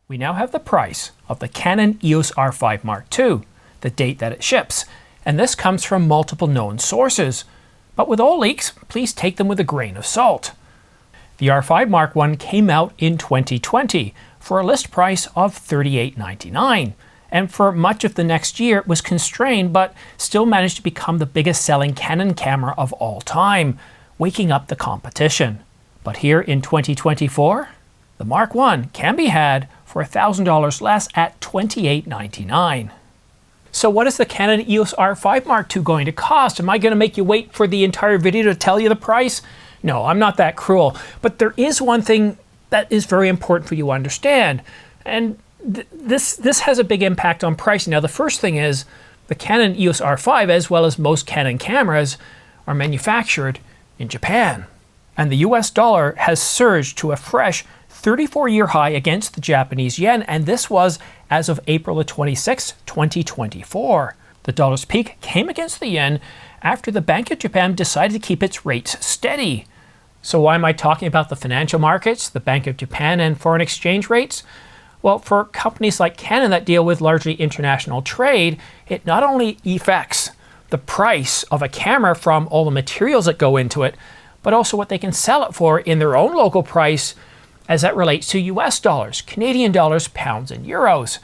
We now have the price of the Canon EOS R5 Mark II, the date that it ships, and this comes from multiple known sources. But with all leaks, please take them with a grain of salt. The R5 Mark I came out in 2020 for a list price of $38.99, and for much of the next year it was constrained but still managed to become the biggest selling Canon camera of all time, waking up the competition. But here in 2024, the Mark I can be had for $1,000 less at $28.99. So what is the Canon EOS R5 Mark II going to cost? Am I going to make you wait for the entire video to tell you the price? No, I'm not that cruel. But there is one thing that is very important for you to understand. And this has a big impact on pricing. Now, the first thing is the Canon EOS R5, as well as most Canon cameras, are manufactured in Japan. And the US dollar has surged to a fresh 34-year high against the Japanese yen, and this was as of April 26, 2024. The dollar's peak came against the yen after the Bank of Japan decided to keep its rates steady. So why am I talking about the financial markets, the Bank of Japan, and foreign exchange rates? Well, for companies like Canon that deal with largely international trade, it not only affects the price of a camera from all the materials that go into it, but also what they can sell it for in their own local price as that relates to US dollars, Canadian dollars, pounds, and euros.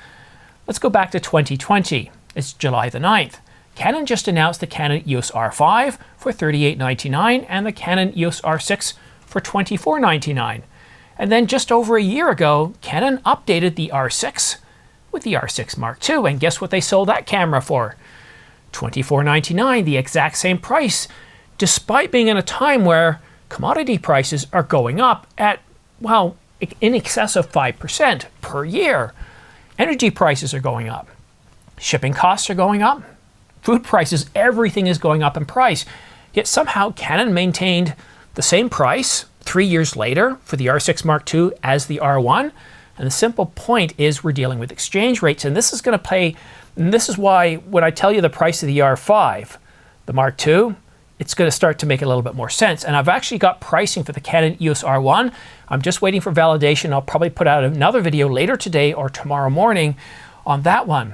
Let's go back to 2020. It's July the 9th. Canon just announced the Canon EOS R5 for $38.99 and the Canon EOS R6 for $24.99. And then just over a year ago, Canon updated the R6 with the R6 Mark II, and guess what they sold that camera for? $24.99, the exact same price, despite being in a time where commodity prices are going up at, well, in excess of 5% per year. Energy prices are going up. Shipping costs are going up. Food prices, everything is going up in price. Yet somehow Canon maintained the same price 3 years later for the R6 Mark II as the R1. And the simple point is we're dealing with exchange rates. And this is going to play, and this is why when I tell you the price of the R5, the Mark II, it's going to start to make a little bit more sense. And I've actually got pricing for the Canon EOS R1. I'm just waiting for validation. I'll probably put out another video later today or tomorrow morning on that one.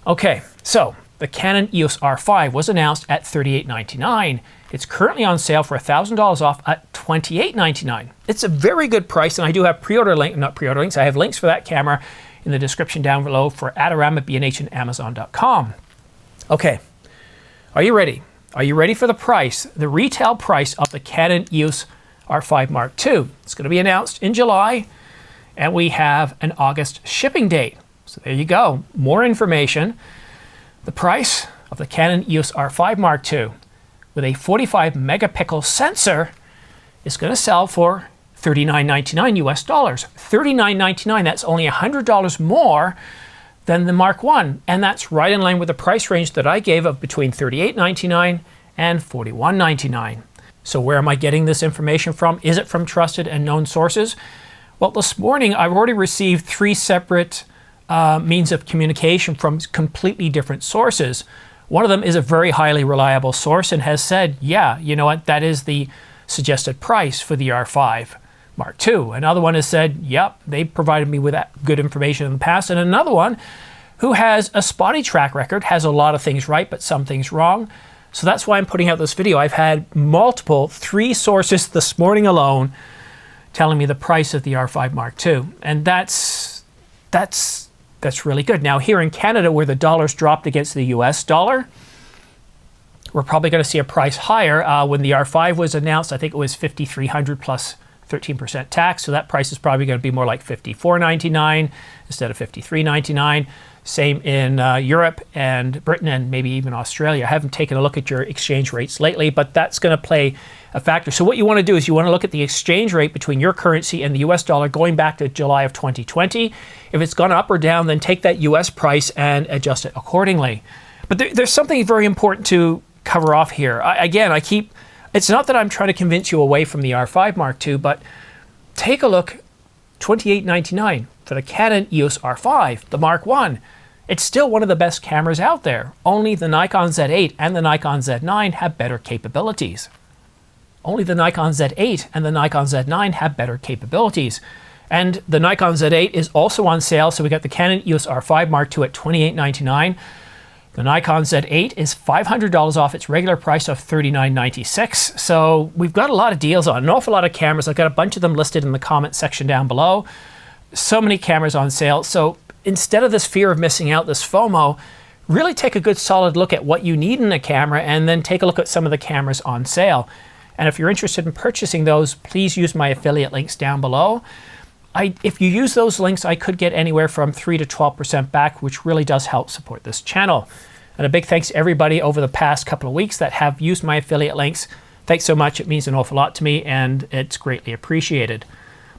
Okay, so the Canon EOS R5 was announced at $38.99. It's currently on sale for $1,000 off at $28.99. It's a very good price, and I do have pre-order link, not pre-order links. I have links for that camera in the description down below for Adorama, B&H, and Amazon.com. Okay, are you ready? Are you ready for the price, the retail price of the Canon EOS R5 Mark II? It's going to be announced in July, and we have an August shipping date. So there you go, more information. The price of the Canon EOS R5 Mark II with a 45 megapixel sensor is going to sell for $39.99 US dollars. $39.99, that's only $100 more than the Mark I, and that's right in line with the price range that I gave of between $38.99 and $41.99. So where am I getting this information from? Is it from trusted and known sources? Well, this morning I've already received 3 separate means of communication from completely different sources. One of them is a very highly reliable source and has said, yeah, you know what, that is the suggested price for the R5 Mark II. Another one has said, yep, they provided me with that good information in the past. And another one who has a spotty track record, has a lot of things right, but some things wrong. So that's why I'm putting out this video. I've had 3 sources this morning alone telling me the price of the R5 Mark II. And that's really good. Now here in Canada, where the dollar's dropped against the US dollar, we're probably going to see a price higher. When the R5 was announced, I think it was $5,300 plus 13% tax, so that price is probably going to be more like $54.99 instead of $53.99. Same in Europe and Britain and maybe even Australia. I haven't taken a look at your exchange rates lately, but that's going to play a factor. So what you want to do is you want to look at the exchange rate between your currency and the US dollar going back to July of 2020. If it's gone up or down, then take that US price and adjust it accordingly. But there's something very important to cover off here. It's not that I'm trying to convince you away from the R5 Mark II, but take a look, $28.99 for the Canon EOS R5, the Mark I. It's still one of the best cameras out there. Only the Nikon Z8 and the Nikon Z9 have better capabilities. Only the Nikon Z8 and the Nikon Z9 have better capabilities. And the Nikon Z8 is also on sale, so we got the Canon EOS R5 Mark II at $28.99. The Nikon Z8 is $500 off its regular price of $39.96. So we've got a lot of deals on, an awful lot of cameras. I've got a bunch of them listed in the comment section down below. So many cameras on sale. So instead of this fear of missing out, this FOMO, really take a good solid look at what you need in a camera and then take a look at some of the cameras on sale. And if you're interested in purchasing those, please use my affiliate links down below. If you use those links, I could get anywhere from 3 to 12% back, which really does help support this channel. And a big thanks to everybody over the past couple of weeks that have used my affiliate links. Thanks so much. It means an awful lot to me, and it's greatly appreciated.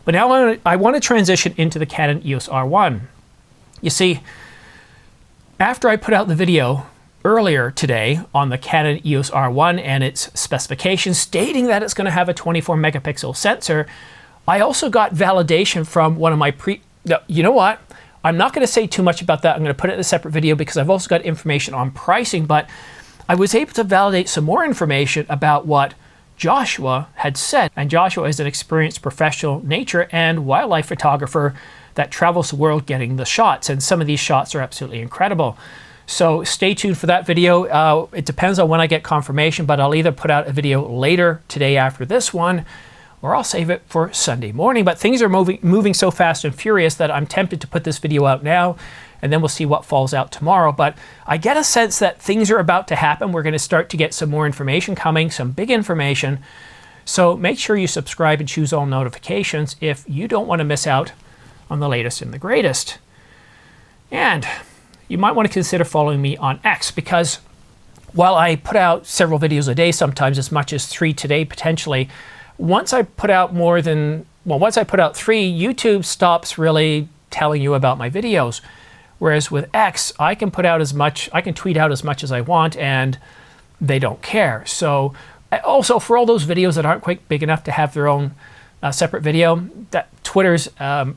But now I want to transition into the Canon EOS R1. You see, after I put out the video earlier today on the Canon EOS R1 and its specifications stating that it's going to have a 24 megapixel sensor, I also got validation from one of my you know what? I'm not going to say too much about that. I'm going to put it in a separate video because I've also got information on pricing, but I was able to validate some more information about what Joshua had said. And Joshua is an experienced professional nature and wildlife photographer that travels the world getting the shots. And some of these shots are absolutely incredible. So stay tuned for that video. It depends on when I get confirmation, but I'll either put out a video later today after this one, or I'll save it for Sunday morning. But things are moving so fast and furious that I'm tempted to put this video out now, and then we'll see what falls out tomorrow. But I get a sense that things are about to happen. We're going to start to get some more information coming, some big information. So make sure you subscribe and choose all notifications if you don't want to miss out on the latest and the greatest. And you might want to consider following me on X, because while I put out several videos a day, sometimes as much as 3 today potentially, once I put out once I put out 3, YouTube stops really telling you about my videos. Whereas with X, I can tweet out as much as I want and they don't care. So also for all those videos that aren't quite big enough to have their own separate video, that Twitter's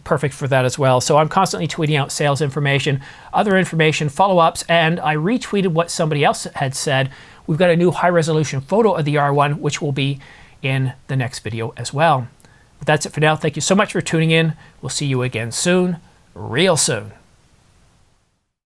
perfect for that as well. So I'm constantly tweeting out sales information, other information, follow-ups, and I retweeted what somebody else had said. We've got a new high-resolution photo of the R1, which will be in the next video as well. But that's it for now. Thank you so much for tuning in. We'll see you again soon, real soon.